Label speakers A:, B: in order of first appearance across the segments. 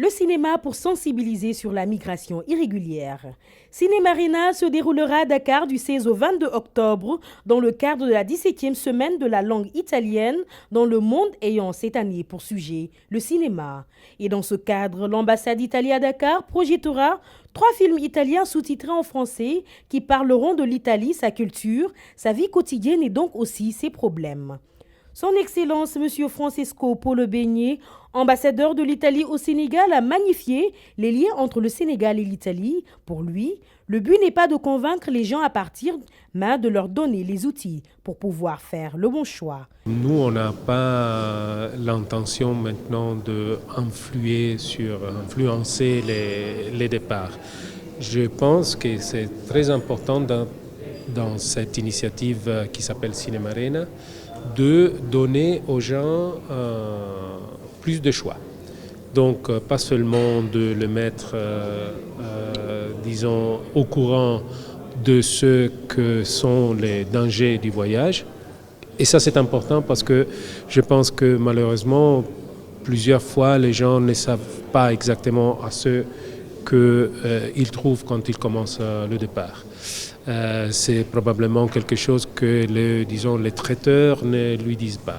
A: Le cinéma pour sensibiliser sur la migration irrégulière. Cinémarena se déroulera à Dakar du 16 au 22 octobre dans le cadre de la 17e semaine de la langue italienne dans le monde ayant cette année pour sujet le cinéma. Et dans ce cadre, l'ambassade d'Italie à Dakar projettera 3 films italiens sous-titrés en français qui parleront de l'Italie, sa culture, sa vie quotidienne et donc aussi ses problèmes. Son Excellence M. Francesco Polo Begné, ambassadeur de l'Italie au Sénégal, a magnifié les liens entre le Sénégal et l'Italie. Pour lui, le but n'est pas de convaincre les gens à partir, mais de leur donner les outils pour pouvoir faire le bon choix.
B: Nous, on n'a pas l'intention maintenant d'influencer les départs. Je pense que c'est très important dans cette initiative qui s'appelle Cinémarena de donner aux gens plus de choix. Donc, pas seulement de le mettre, disons, au courant de ce que sont les dangers du voyage. Et ça, c'est important parce que je pense que malheureusement, plusieurs fois, les gens ne savent pas exactement à ce qu'ils trouvent quand ils commencent le départ. C'est probablement quelque chose que les traiteurs ne lui disent pas.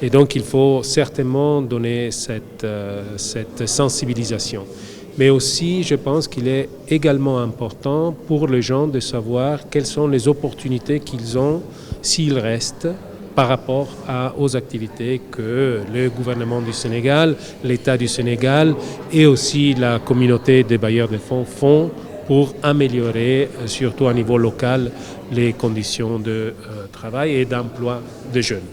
B: Et donc il faut certainement donner cette sensibilisation. Mais aussi, je pense qu'il est également important pour les gens de savoir quelles sont les opportunités qu'ils ont s'ils restent par rapport aux activités que le gouvernement du Sénégal, l'État du Sénégal et aussi la communauté des bailleurs de fonds font pour améliorer, surtout à niveau local, les conditions de travail et d'emploi des jeunes.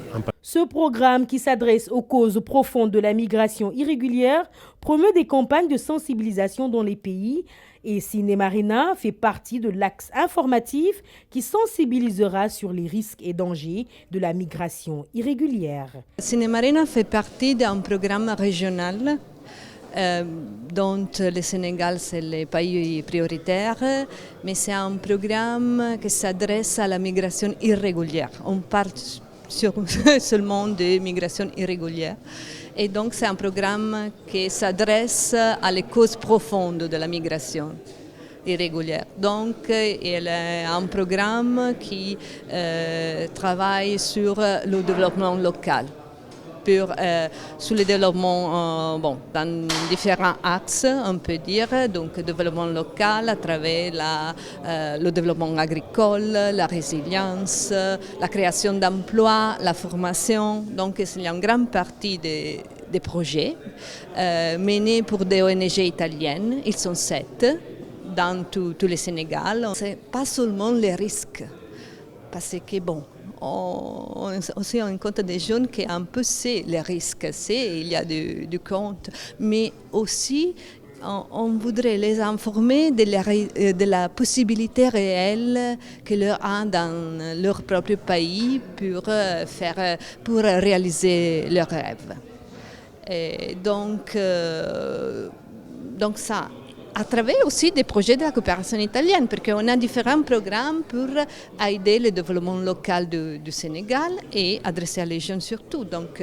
A: Ce programme, qui s'adresse aux causes profondes de la migration irrégulière, promeut des campagnes de sensibilisation dans les pays et Cinémarena fait partie de l'axe informatif qui sensibilisera sur les risques et dangers de la migration irrégulière.
C: Cinémarena fait partie d'un programme régional dont le Sénégal c'est le pays prioritaire, mais c'est un programme qui s'adresse à la migration irrégulière. On parle seulement de migration irrégulière. Et donc c'est un programme qui s'adresse à les causes profondes de la migration irrégulière. Donc il est un programme qui travaille sur le développement local. Sur le développement dans différents axes, on peut dire, donc développement local à travers le développement agricole, la résilience, la création d'emplois, la formation. Donc il y a une grande partie des projets menés pour des ONG italiennes. Ils sont 7 dans tout le Sénégal. Ce n'est pas seulement les risques, parce que on rencontre des jeunes qui un peu savent les risques, il y a du compte, mais aussi on voudrait les informer de la possibilité réelle que leur a dans leur propre pays pour réaliser leurs rêves. Et donc ça, à travers aussi des projets de la coopération italienne, parce qu'on a différents programmes pour aider le développement local du Sénégal et adresser à les jeunes surtout. Donc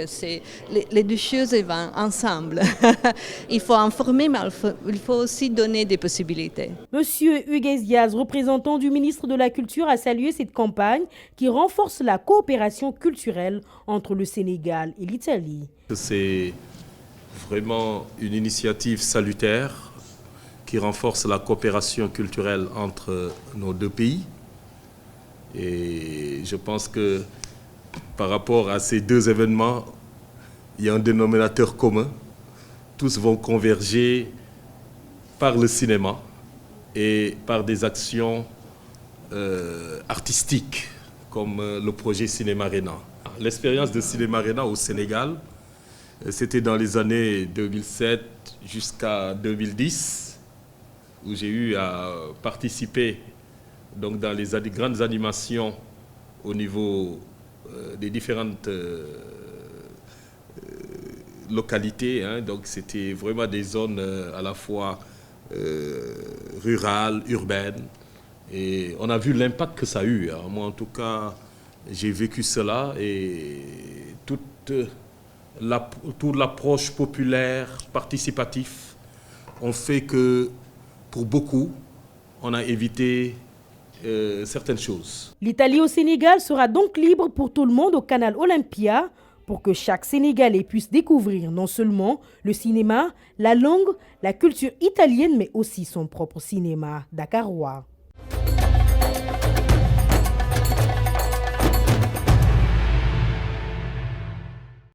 C: les deux choses vont ensemble. Il faut informer, mais il faut aussi donner des possibilités.
A: Monsieur Hugues Diaz, représentant du ministre de la Culture, a salué cette campagne qui renforce la coopération culturelle entre le Sénégal et l'Italie.
D: C'est vraiment une initiative salutaire qui renforce la coopération culturelle entre nos deux pays. Et je pense que par rapport à ces deux événements, il y a un dénominateur commun. Tous vont converger par le cinéma et par des actions artistiques comme le projet Cinémarena. L'expérience de Cinémarena au Sénégal, c'était dans les années 2007 jusqu'à 2010. Où j'ai eu à participer donc, dans les grandes animations au niveau des différentes localités. Donc c'était vraiment des zones à la fois rurales, urbaines. Et on a vu l'impact que ça a eu. Moi, en tout cas, j'ai vécu cela et toute l'approche populaire, participative, ont fait que, pour beaucoup, on a évité certaines choses.
A: L'Italie au Sénégal sera donc libre pour tout le monde au canal Olympia pour que chaque Sénégalais puisse découvrir non seulement le cinéma, la langue, la culture italienne, mais aussi son propre cinéma dakarois.